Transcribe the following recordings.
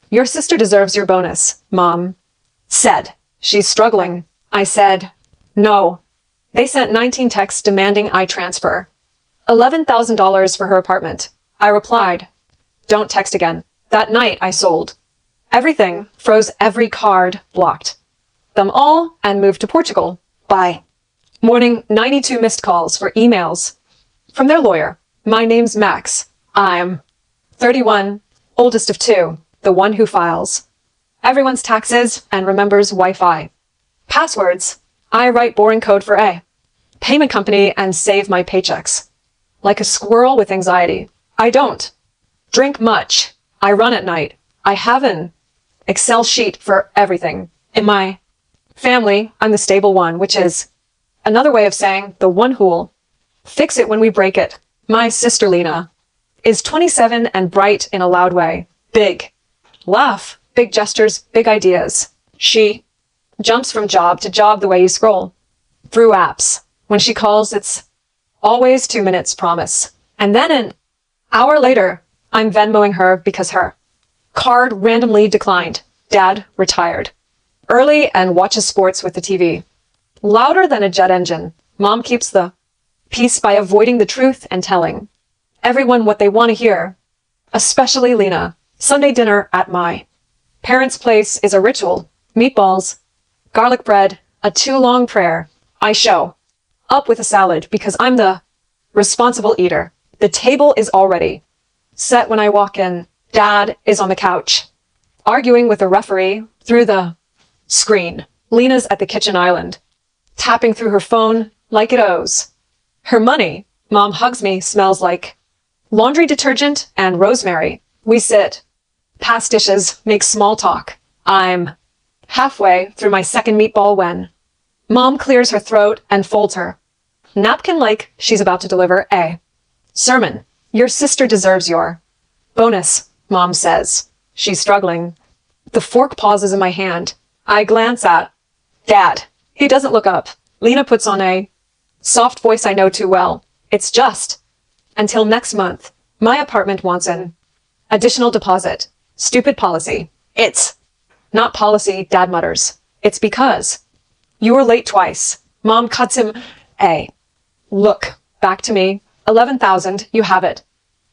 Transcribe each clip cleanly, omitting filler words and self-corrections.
Your sister deserves your bonus, Mom said. She's struggling. I said, no. They sent 19 texts demanding I transfer $11,000 for her apartment. I replied, don't text again. That night I sold everything, froze every card, blocked them all, and moved to Portugal. By morning, 92 missed calls for emails from their lawyer. My name's Max. I'm 31, oldest of two, the one who files everyone's taxes and remembers Wi-Fi passwords. I write boring code for a payment company and save my paychecks. Like a squirrel with anxiety. I don't drink much. I run at night. I have an Excel sheet for everything. In my family, I'm the stable one, which is another way of saying the one who'll fix it when we break it. My sister Lena is 27 and bright in a loud way. Big laugh, big gestures, big ideas. She jumps from job to job the way you scroll through apps. When she calls, it's always 2 minutes, promise. And then an hour later, I'm Venmoing her because her card randomly declined. Dad retired early and watches sports with the TV louder than a jet engine. Mom keeps the peace by avoiding the truth and telling everyone what they want to hear, especially Lena. Sunday dinner at my parents' place is a ritual. Meatballs, garlic bread, a too long prayer. I show up with a salad because I'm the responsible eater. The table is already set when I walk in. Dad is on the couch, arguing with a referee through the screen. Lena's at the kitchen island, tapping through her phone like it owes her money. Mom hugs me, smells like laundry detergent and rosemary. We sit, pass dishes, make small talk. I'm halfway through my second meatball when Mom clears her throat and folds her napkin like she's about to deliver a sermon. Your sister deserves your bonus, Mom says. She's struggling. The fork pauses in my hand. I glance at Dad. He doesn't look up. Lena puts on a soft voice I know too well. It's just until next month. My apartment wants an additional deposit. Stupid policy. It's not policy, Dad mutters. It's because you were late twice. Mom cuts him a look back to me. 11,000, you have it.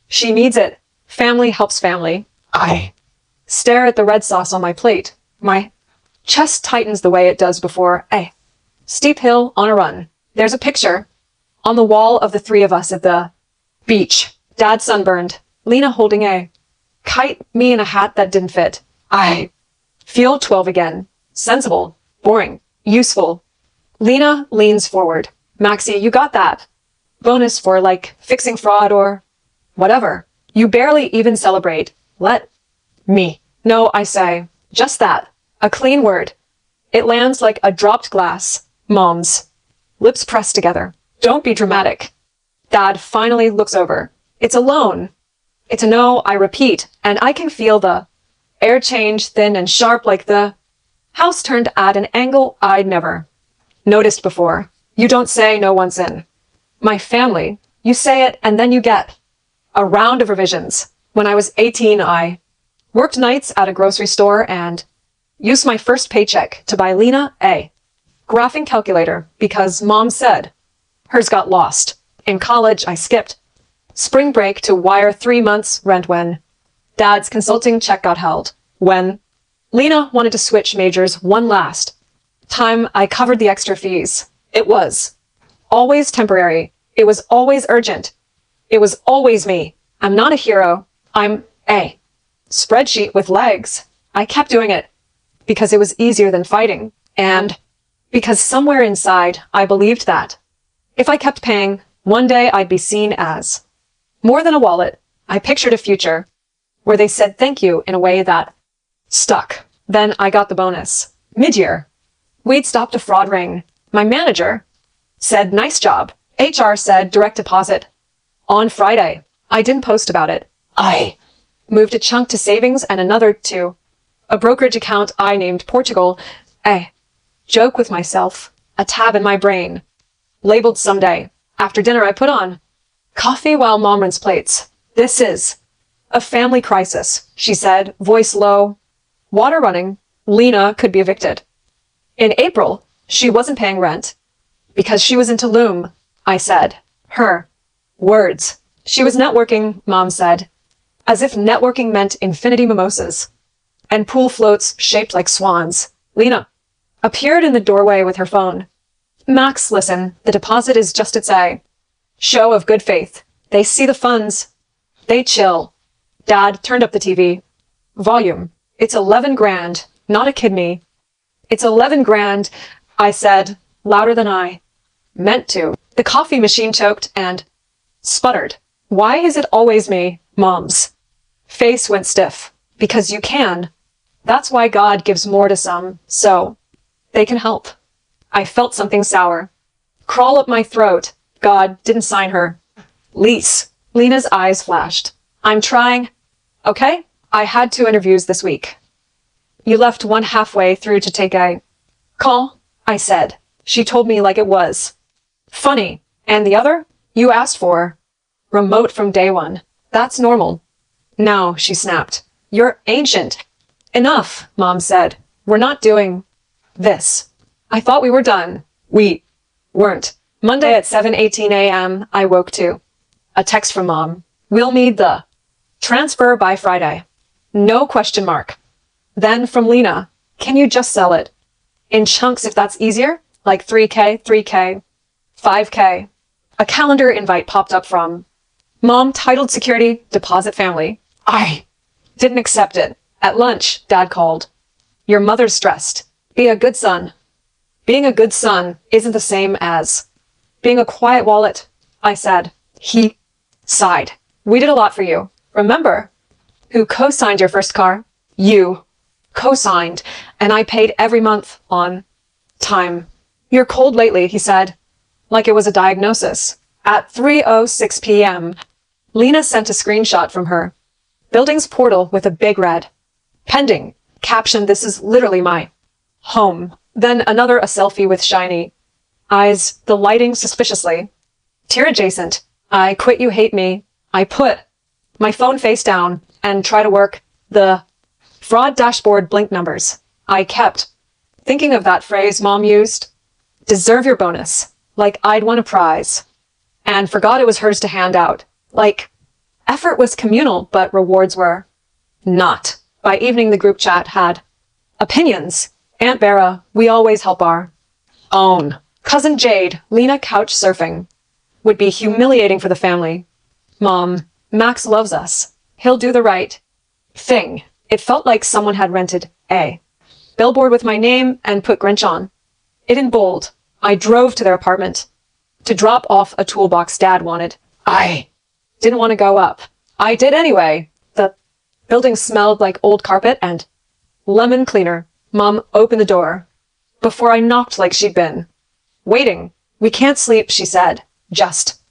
She needs it. Family helps family. I stare at the red sauce on my plate. My chest tightens the way it does before a steep hill on a run. There's a picture on the wall of the three of us at the beach. Dad sunburned, Lena holding a kite, me in a hat that didn't fit. I feel 12 again. Sensible, boring, useful. Lena leans forward. Maxie, you got that bonus for like fixing fraud or whatever. You barely even celebrate. Let me. No, I say. Just that. A clean word. It lands like a dropped glass. Mom's lips press together. Don't be dramatic. Dad finally looks over. It's a loan. It's a no, I repeat, and I can feel the air change, thin and sharp like the house turned at an angle I'd never noticed before. You don't say no once in my family. You say it and then you get a round of revisions. When I was 18, I worked nights at a grocery store and used my first paycheck to buy Lena a graphing calculator because Mom said hers got lost. In college, I skipped spring break to wire 3 months rent when Dad's consulting check got held. When Lena wanted to switch majors one last time, I covered the extra fees. It was always temporary. It was always urgent. It was always me. I'm not a hero. I'm a spreadsheet with legs. I kept doing it because it was easier than fighting. And because somewhere inside, I believed that if I kept paying, one day I'd be seen as more than a wallet. I pictured a future where they said thank you in a way that stuck. Then I got the bonus. Mid-year, we'd stopped a fraud ring. My manager said, nice job. HR said direct deposit on Friday. I didn't post about it. I moved a chunk to savings and another to a brokerage account I named Portugal. A joke with myself, a tab in my brain, labeled someday. After dinner, I put on coffee while Mom rinsed plates. This is a family crisis, she said, voice low, Water running. Lena could be evicted. In April, she wasn't paying rent. Because she was into Loom, I said. Her. Words. She was networking, Mom said. As if networking meant infinity mimosas. And pool floats shaped like swans. Lena appeared in the doorway with her phone. Max, listen, the deposit is just its a show of good faith. They see the funds. They chill. Dad turned up the TV. Volume. It's 11 grand, not a kidney. It's 11 grand, I said, louder than I meant to. The coffee machine choked and sputtered. Why is it always me, Mom's face went stiff. Because you can. That's why God gives more to some, so they can help. I felt something sour crawl up my throat. God didn't sign her lease. Lena's eyes flashed. I'm trying. Okay? I had 2 interviews this week. You left one halfway through to take a call, I said. She told me like it was funny. And the other? You asked for remote from day one. That's normal. No, she snapped. You're ancient. Enough, Mom said. We're not doing this. I thought we were done. We weren't. Monday at 7:18 a.m., I woke to a text from Mom. We'll need the transfer by Friday. No question mark. Then from Lena, can you just sell it in chunks if that's easier? Like 3K, 3K, 5K. A calendar invite popped up from Mom, titled security deposit family. I didn't accept it. At lunch, Dad called. Your mother's stressed. Be a good son. Being a good son isn't the same as being a quiet wallet, I said. He sighed. We did a lot for you. Remember who co-signed your first car? You co-signed, and I paid every month on time. You're cold lately, he said, like it was a diagnosis. At 3:06 p.m., Lena sent a screenshot from her building's portal with a big red pending caption. This is literally my home. Then another, a selfie with shiny eyes, the lighting suspiciously tear adjacent. I quit, you hate me. I put my phone face down and try to work the fraud dashboard blink numbers. I kept thinking of that phrase Mom used, deserve your bonus, like I'd won a prize, and forgot it was hers to hand out. Like, effort was communal, but rewards were not. By evening, the group chat had opinions. Aunt Vera, we always help our own. Cousin Jade, Lena couch surfing, would be humiliating for the family. Mom, Max loves us. He'll do the right thing. It felt like someone had rented a billboard with my name and put Grinch on it in bold. I drove to their apartment to drop off a toolbox Dad wanted. I didn't want to go up. I did anyway. The building smelled like old carpet and lemon cleaner. Mom opened the door before I knocked like she'd been waiting. We can't sleep, she said. Just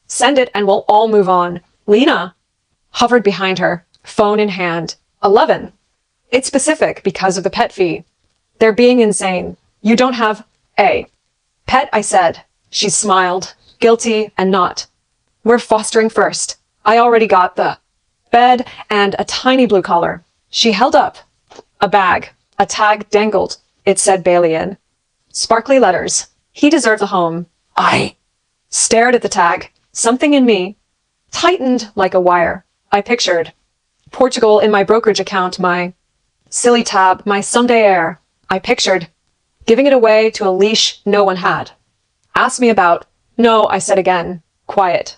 send it and we'll all move on. Lena hovered behind her, phone in hand. 11. It's specific because of the pet fee. They're being insane. You don't have a pet, I said. She smiled, guilty and not. We're fostering first. I already got the bed and a tiny blue collar. She held up a bag. A tag dangled. It said Bailey in sparkly letters. He deserved the home. I stared at the tag. Something in me tightened like a wire. I pictured Portugal in my brokerage account, my silly tab, my someday heir. I pictured giving it away to a leash no one had. Asked me about. No, I said again. Quiet.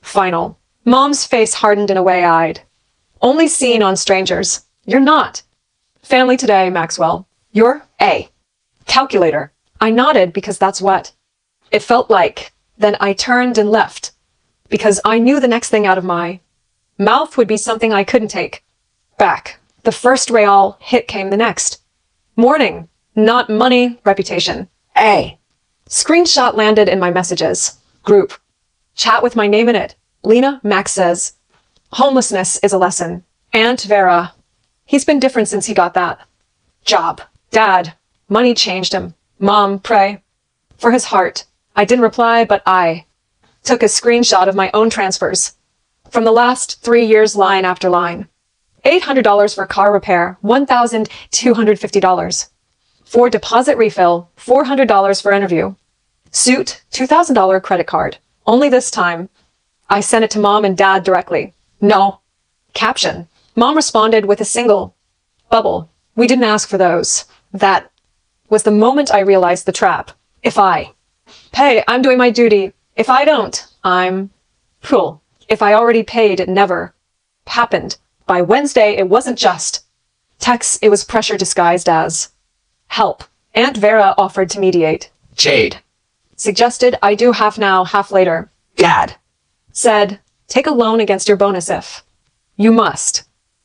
Final. Mom's face hardened in a way I'd only seen on strangers. You're not family today, Maxwell. You're a calculator. I nodded because that's what it felt like. Then I turned and left because I knew the next thing out of my mouth would be something I couldn't take back. The first real hit came the next morning. Not money, reputation. A screenshot landed in my messages group chat with my name in it. Lena, Max says, homelessness is a lesson. Aunt Vera, he's been different since he got that job. Dad, money changed him. Mom, pray for his heart. I didn't reply, but I took a screenshot of my own transfers from the last 3 years, line after line. $800 for car repair, $1,250. For deposit refill, $400 for interview. Suit, $2,000 credit card. Only this time, I sent it to mom and dad directly. No. Caption. Mom responded with a single bubble. We didn't ask for those. That was the moment I realized the trap. If I pay, I'm doing my duty. If I don't, I'm cruel. If I already paid, it never happened. By Wednesday, it wasn't just text, it was pressure disguised as help. Aunt Vera offered to mediate. Jade suggested I do half now, half later. Dad said, take a loan against your bonus if you must.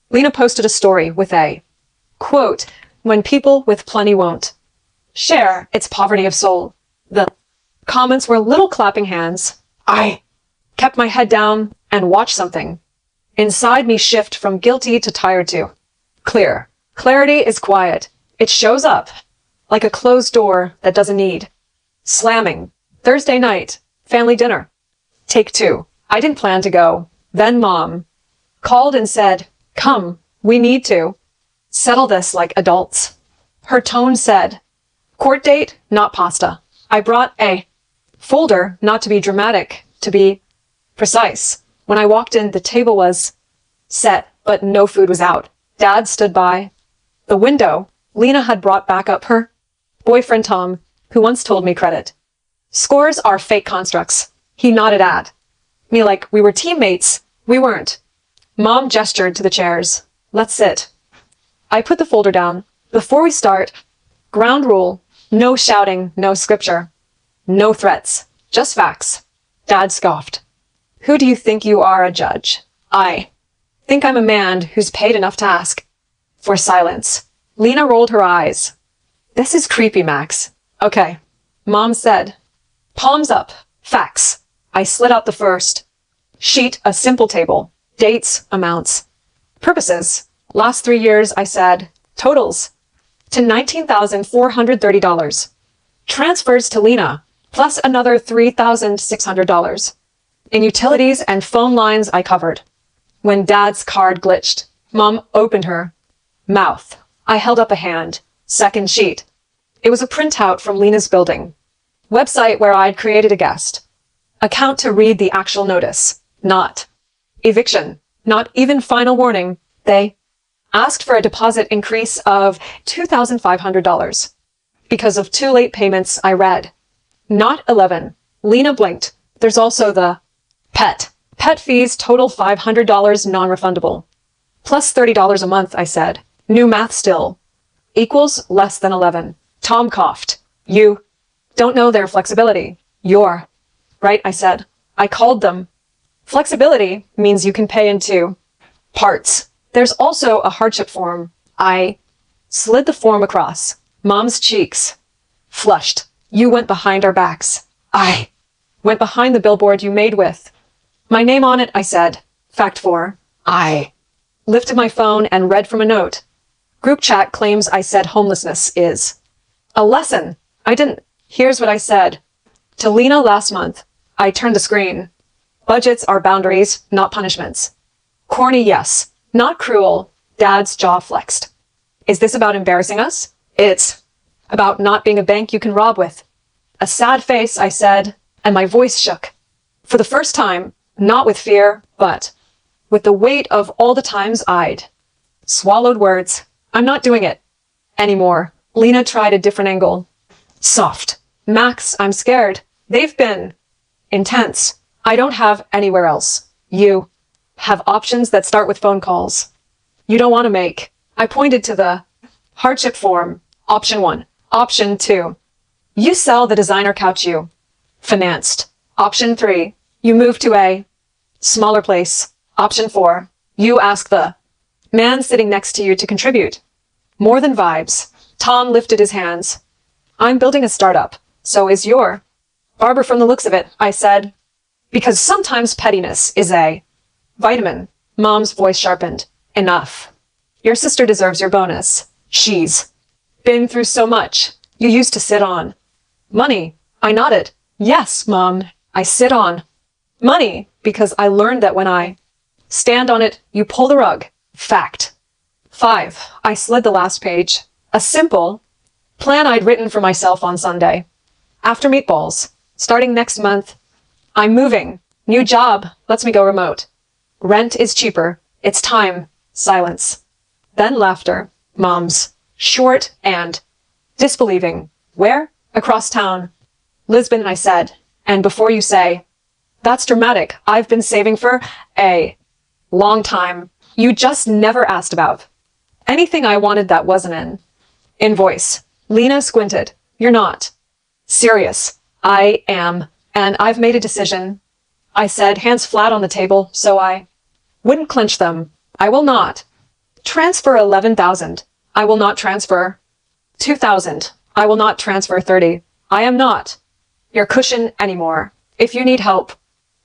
Lena posted a story with a quote, when people with plenty won't share, it's poverty of soul. The comments were little clapping hands. I kept my head down and watched something inside me shift from guilty to tired to clear. Clarity is quiet. It shows up like a closed door that doesn't need slamming. Thursday night, family dinner. Take 2. I didn't plan to go. Then mom called and said, come, we need to settle this like adults. Her tone said, court date, not pasta. I brought a folder, not to be dramatic, to be precise. When I walked in, the table was set, but no food was out. Dad stood by the window. Lena had brought back up her boyfriend Tom, who once told me credit scores are fake constructs. He nodded at me like we were teammates. We weren't. Mom gestured to the chairs. Let's sit. I put the folder down. Before we start, ground rule, no shouting, no scripture, no threats, just facts. Dad scoffed. Who do you think you are, a judge? I think I'm a man who's paid enough to ask for silence. Lena rolled her eyes. This is creepy, Max. Okay. Mom said, palms up, facts. I slid out the first sheet, a simple table, dates, amounts, purposes. Last 3 years, I said, totals to $19,430. Transfers to Lena, plus another $3,600. In utilities and phone lines I covered. When Dad's card glitched, Mom opened her mouth. I held up a hand. Second sheet. It was a printout from Lena's building. Website where I'd created a guest account to read the actual notice. Not eviction. Not even final warning. They asked for a deposit increase of $2,500. Because of 2 late payments, I read. Not 11. Lena blinked. There's also the pet. Pet fees total $500 non-refundable. Plus $30 a month, I said. New math still. Equals less than 11. Tom coughed. You don't know their flexibility. You're right, I said. I called them. Flexibility means you can pay in 2 parts. There's also a hardship form. I slid the form across. Mom's cheeks flushed. You went behind our backs. I went behind the billboard you made with my name on it, I said. Fact 4. I lifted my phone and read from a note. Group chat claims I said homelessness is a lesson. I didn't. Here's what I said. To Lena last month. I turned the screen. Budgets are boundaries, not punishments. Corny, yes. Not cruel. Dad's jaw flexed. Is this about embarrassing us? It's about not being a bank you can rob with. A sad face, I said, and my voice shook. For the first time, not with fear, but with the weight of all the times I'd swallowed words. I'm not doing it anymore. Lena tried a different angle. Soft. Max, I'm scared. They've been intense. I don't have anywhere else. You have options that start with phone calls. You don't want to make. I pointed to the hardship form. Option 1. Option 2. You sell the designer couch you financed. Option 3. You move to a smaller place. Option 4. You ask the man sitting next to you to contribute. More than vibes. Tom lifted his hands. I'm building a startup. So is your barber from the looks of it, I said. Because sometimes pettiness is a vitamin. Mom's voice sharpened. Enough. Your sister deserves your bonus. She's been through so much. You used to sit on money. I nodded. Yes, Mom. I sit on money because I learned that when I stand on it, you pull the rug Fact. 5. I slid the last page. A simple plan I'd written for myself on Sunday. After meatballs. Starting next month. I'm moving. New job. Lets me go remote. Rent is cheaper. It's time. Silence. Then laughter. Moms. Short and disbelieving. Where? Across town. Lisbon, I said. And before you say, that's dramatic. I've been saving for a long time. You just never asked about. Anything I wanted that wasn't in. Invoice. Lena squinted. You're not. Serious. I am. And I've made a decision. I said, hands flat on the table, so I wouldn't clench them. I will not. Transfer 11,000. I will not transfer 2,000. I will not transfer 30. I am not your cushion anymore. If you need help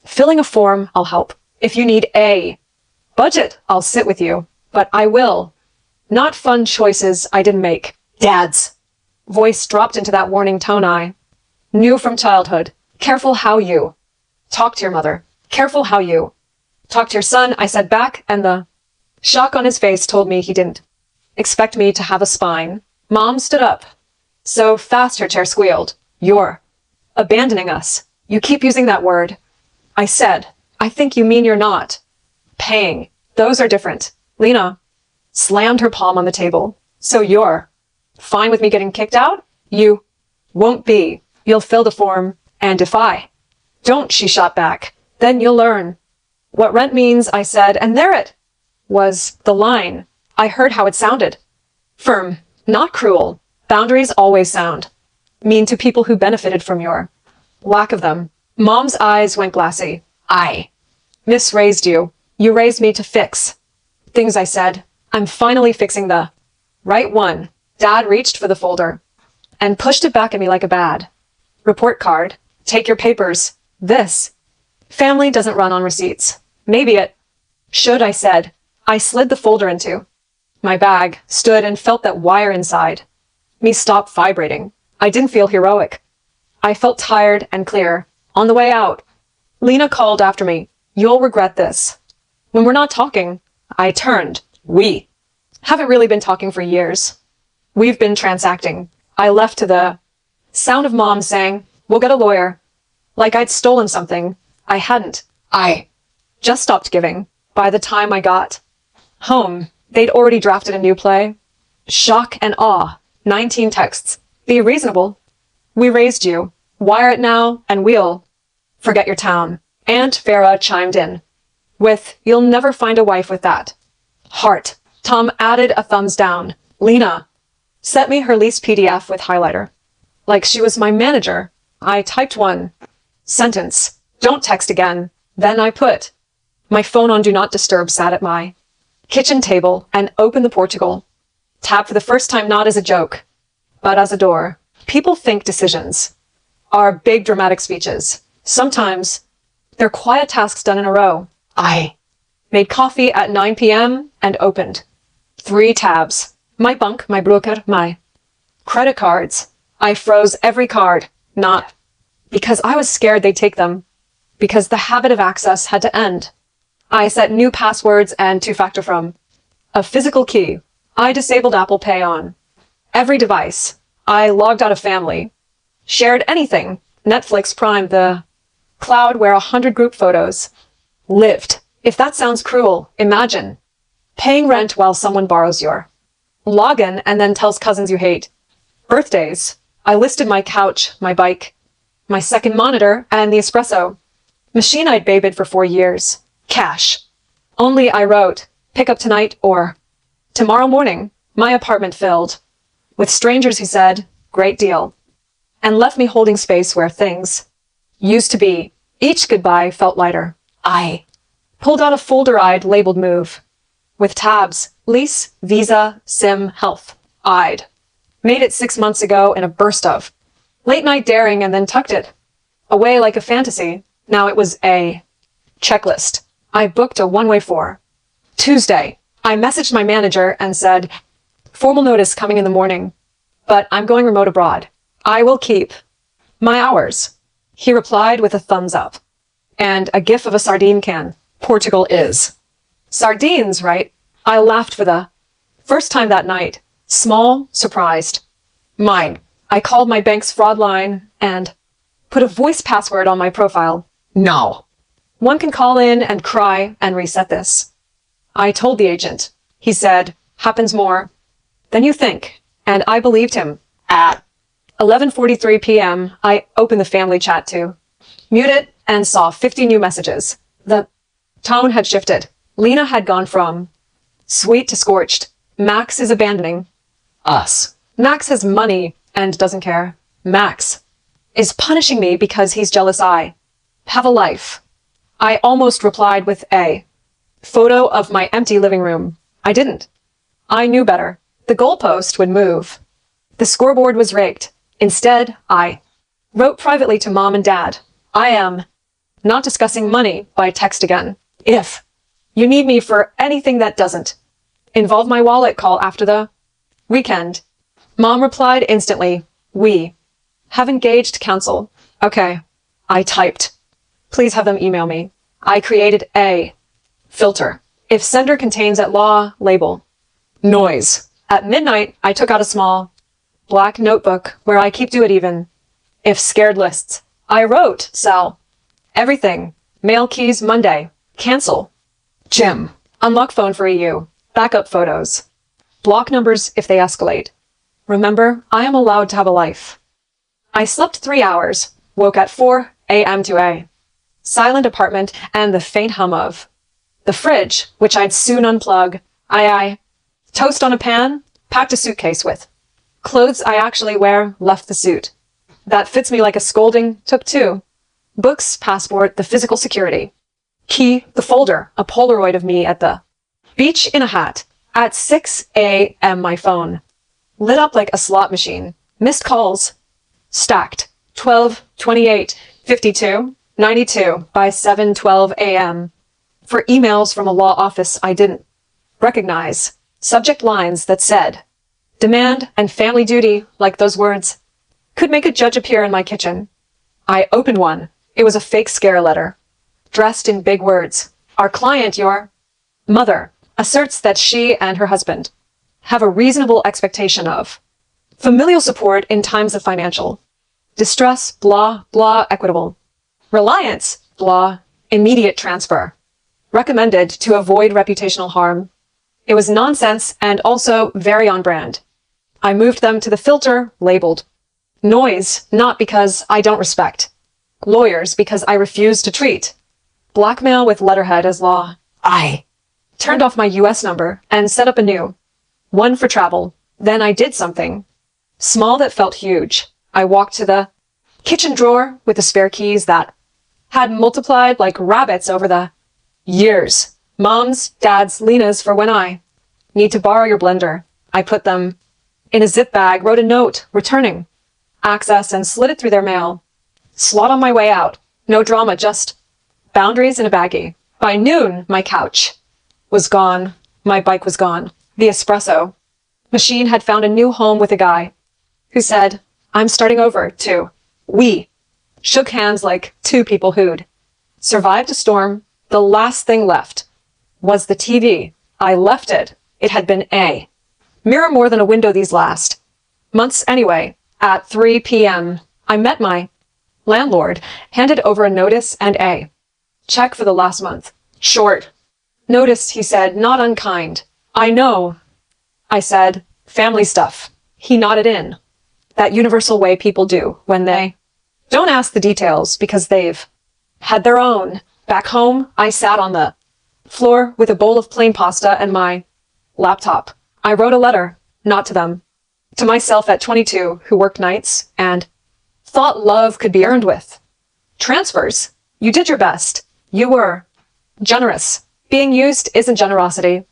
filling a form, I'll help. If you need a budget, I'll sit with you. But I will not fund choices I didn't make. Dad's voice dropped into that warning tone I knew from childhood. Careful how you talk to your mother. Careful how you talk to your son, I said back, and the shock on his face told me he didn't expect me to have a spine. Mom stood up. So fast her chair squealed. You're abandoning us. You keep using that word. I said, I think you mean you're not paying. Those are different. Lena slammed her palm on the table. So you're fine with me getting kicked out? You won't be. You'll fill the form. And if I don't, she shot back, then you'll learn what rent means, I said, and there it was, the line. I heard how it sounded. Firm, not cruel. Boundaries always sound mean to people who benefited from your lack of them. Mom's eyes went glassy. I misraised you. You raised me to fix things, I said. I'm finally fixing the right one. Dad reached for the folder and pushed it back at me like a bad report card. Take your papers. This family doesn't run on receipts. Maybe it should, I said. I slid the folder into my bag, stood and felt that wire inside me stop vibrating. I didn't feel heroic. I felt tired and clear. On the way out, Lena called after me. You'll regret this. When we're not talking, I turned. We haven't really been talking for years. We've been transacting. I left to the sound of Mom saying, we'll get a lawyer. Like I'd stolen something. I hadn't. I just stopped giving. By the time I got home, they'd already drafted a new play. Shock and awe. 19 texts. Be reasonable. We raised you. Wire it now, and we'll forget your town. Aunt Farah chimed in with, you'll never find a wife with that heart. Tom added a thumbs down. Lena sent me her lease PDF with highlighter. Like she was my manager. I typed one sentence. Don't text again. Then I put my phone on Do Not Disturb, sat at my kitchen table, and opened the Portugal tab for the first time, not as a joke, but as a door. People think decisions are big dramatic speeches. Sometimes they're quiet tasks done in a row. I made coffee at 9 p.m. and opened 3 tabs. My bunk, my broker, my credit cards. I froze every card, not because I was scared they'd take them, because the habit of access had to end. I set new passwords and two-factor from a physical key. I disabled Apple Pay on every device. I logged out of family, shared anything, Netflix, Prime, the cloud where 100 group photos lived. If that sounds cruel, imagine paying rent while someone borrows your login and then tells cousins you hate. Birthdays. I listed my couch, my bike, my second monitor, and the espresso machine I'd babed for 4 years. Cash. Only I wrote, pick up tonight or tomorrow morning. My apartment filled with strangers who said, great deal, and left me holding space where things used to be. Each goodbye felt lighter. I pulled out a folder I'd labeled move with tabs, lease, visa, sim, health. I'd made it 6 months ago in a burst of late night daring and then tucked it away like a fantasy. Now it was a checklist. I booked a one-way for Tuesday. I messaged my manager and said, formal notice coming in the morning, but I'm going remote abroad. I will keep my hours. He replied with a thumbs up and a gif of a sardine can. Portugal is sardines, right? I laughed for the first time that night. Small, surprised. Mine. I called my bank's fraud line and put a voice password on my profile. No. One can call in and cry and reset this. I told the agent. He said, happens more than you think. And I believed him. At 11:43 p.m., I opened the family chat to mute it and saw 50 new messages. The tone had shifted. Lena had gone from sweet to scorched. Max is abandoning us. Max has money and doesn't care. Max is punishing me because he's jealous I have a life. I almost replied with a photo of my empty living room. I didn't. I knew better. The goalpost would move. The scoreboard was rigged. Instead, I wrote privately to mom and dad. I am not discussing money by text again. If you need me for anything that doesn't involve my wallet, call after the weekend. Mom replied instantly. We have engaged counsel. Okay. I typed. Please have them email me. I created a filter. If sender contains at law, label noise. At midnight, I took out a small black notebook where I keep do it even. If scared lists, I wrote, sell everything. Mail keys Monday. Cancel. Jim. Unlock phone for EU. Backup photos. Block numbers if they escalate. Remember, I am allowed to have a life. I slept 3 hours, woke at 4 a.m. to a silent apartment and the faint hum of the fridge, which I'd soon unplug. I toast on a pan, packed a suitcase with clothes I actually wear, left the suit. That fits me like a scolding, took 2. Books, passport, the physical security. Key, the folder, a Polaroid of me at the beach in a hat. At 6 a.m. my phone lit up like a slot machine. Missed calls. Stacked. 12, 28, 52, 92 by 7:12 a.m. For emails from a law office I didn't recognize. Subject lines that said, demand and family duty, like those words, could make a judge appear in my kitchen. I opened one. It was a fake scare letter, dressed in big words. Our client, your mother, asserts that she and her husband have a reasonable expectation of familial support in times of financial distress, blah, blah, equitable reliance, blah, immediate transfer, recommended to avoid reputational harm. It was nonsense and also very on brand. I moved them to the filter labeled noise, not because I don't respect lawyers, because I refuse to treat blackmail with letterhead as law. I turned off my US number and set up a new one for travel. Then I did something small that felt huge. I walked to the kitchen drawer with the spare keys that had multiplied like rabbits over the years. Mom's, Dad's, Lena's for when I need to borrow your blender. I put them in a zip bag, wrote a note, returning access, and slid it through their mail. Slot on my way out. No drama, just boundaries in a baggie. By noon, my couch was gone. My bike was gone. The espresso machine had found a new home with a guy who said, I'm starting over, too. We shook hands like 2 people who'd survived a storm. The last thing left was the TV. I left it. It had been a mirror more than a window these last months anyway. At 3 p.m., I met my landlord, handed over a notice and a check for the last month. Short notice, he said, not unkind. I know, I said, family stuff. He nodded in that universal way people do when they don't ask the details because they've had their own. Back home, I sat on the floor with a bowl of plain pasta and my laptop. I wrote a letter, not to them, to myself at 22, who worked nights and thought love could be earned with transfers. You did your best. You were generous. Being used isn't generosity.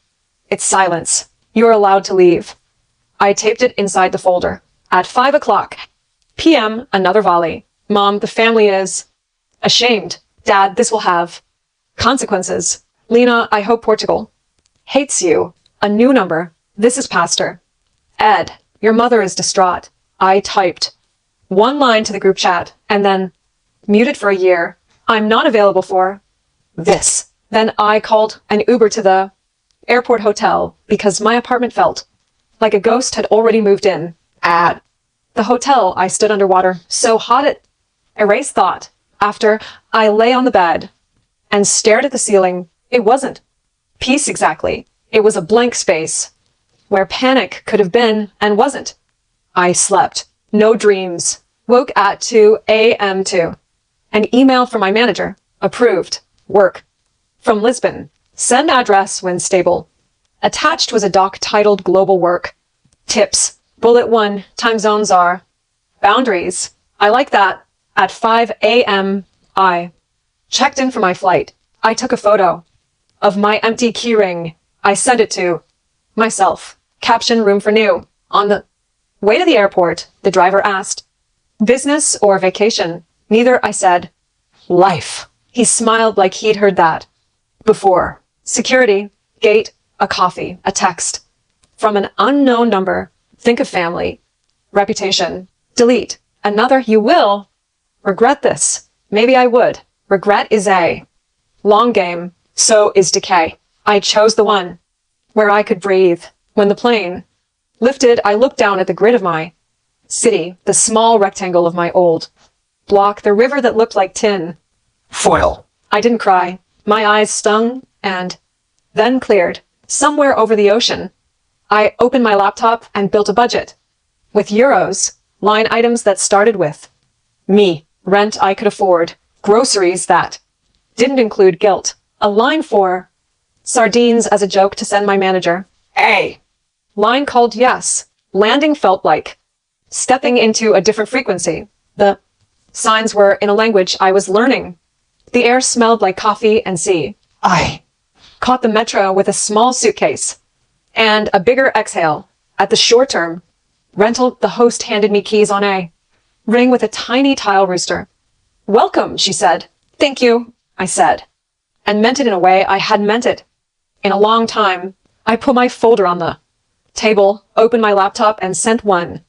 It's silence. You're allowed to leave. I taped it inside the folder. At 5 o'clock p.m., another volley. Mom, the family is ashamed. Dad, this will have consequences. Lena, I hope Portugal hates you. A new number. This is Pastor Ed. Your mother is distraught. I typed one line to the group chat and then muted for a year. I'm not available for this. Then I called an Uber to the airport hotel because my apartment felt like a ghost had already moved in. At the hotel, I stood underwater, so hot it erased thought. After I lay on the bed and stared at the ceiling, it wasn't peace exactly. It was a blank space where panic could have been and wasn't. I slept. No dreams. Woke at 2 a.m. to an email from my manager. Approved. Work. From Lisbon. Send address when stable. Attached was a doc titled Global Work. Tips. Bullet 1. Time zones are boundaries. I like that. At 5 a.m. I checked in for my flight. I took a photo of my empty keyring. I sent it to myself. Caption, room for new. On the way to the airport, the driver asked, business or vacation? Neither, I said. Life. He smiled like he'd heard that before. Security, gate, a coffee, a text. From an unknown number, think of family. Reputation, delete. Another, you will regret this. Maybe I would. Regret is a long game. So is decay. I chose the one where I could breathe. When the plane lifted, I looked down at the grid of my city, the small rectangle of my old block, the river that looked like tin foil. I didn't cry. My eyes stung and then cleared. Somewhere over the ocean, I opened my laptop and built a budget with euros, line items that started with me, rent I could afford, groceries that didn't include guilt, a line for sardines as a joke to send my manager. A line called yes. Landing felt like stepping into a different frequency. The signs were in a language I was learning. The air smelled like coffee and sea. I caught the metro with a small suitcase and a bigger exhale. At the short-term rental, the host handed me keys on a ring with a tiny tile rooster. Welcome, she said. Thank you, I said, and meant it in a way I hadn't meant it in a long time. I put my folder on the table, opened my laptop, and sent one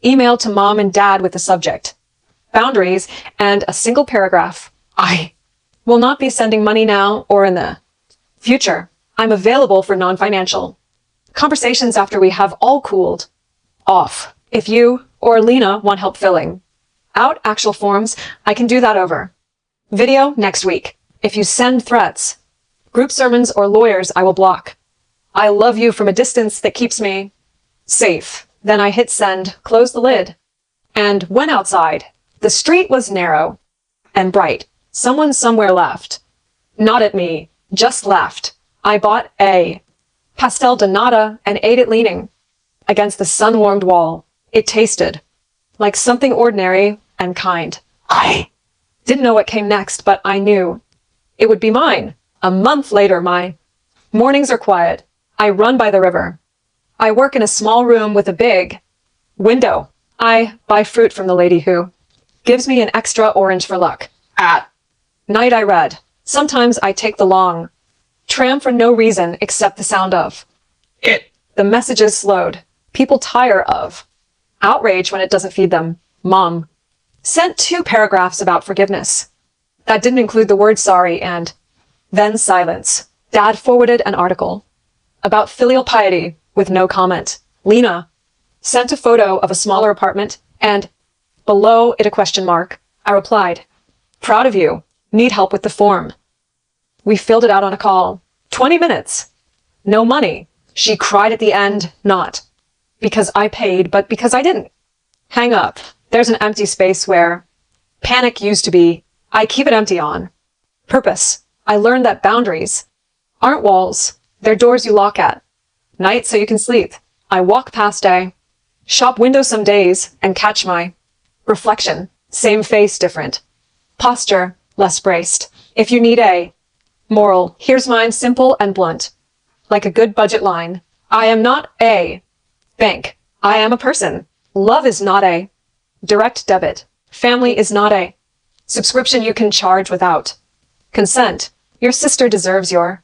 email to mom and dad with the subject, boundaries, and a single paragraph. I will not be sending money now or in the future. I'm available for non-financial conversations after we have all cooled off. If you or Lena want help filling out actual forms, I can do that over video next week. If you send threats, group sermons, or lawyers, I will block. I love you from a distance that keeps me safe. Then I hit send, closed the lid, and went outside. The street was narrow and bright. Someone somewhere laughed. Not at me, just laughed. I bought a pastel de nata and ate it leaning against the sun-warmed wall. It tasted like something ordinary and kind. I didn't know what came next, but I knew it would be mine. A month later, my mornings are quiet. I run by the river. I work in a small room with a big window. I buy fruit from the lady who gives me an extra orange for luck. At night I read. Sometimes I take the long tram for no reason except the sound of it. The messages slowed. People tire of outrage when it doesn't feed them. Mom sent 2 paragraphs about forgiveness. That didn't include the word sorry, and then silence. Dad forwarded an article about filial piety with no comment. Lena sent a photo of a smaller apartment and below it a question mark. I replied, proud of you. Need help with the form. We filled it out on a call. 20 minutes. No money. She cried at the end, not because I paid, but because I didn't. Hang up. There's an empty space where panic used to be. I keep it empty on purpose. I learned that boundaries aren't walls. They're doors you lock at night so you can sleep. I walk past a shop window some days and catch my reflection. Same face, different posture, less braced. If you need a moral, here's mine, simple and blunt, like a good budget line. I am not a bank. I am a person. Love is not a direct debit. Family is not a subscription you can charge without consent. Your sister deserves your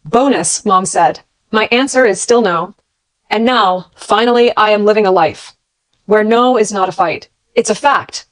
bonus, Mom said. My answer is still no. And now, finally, I am living a life where no is not a fight. It's a fact.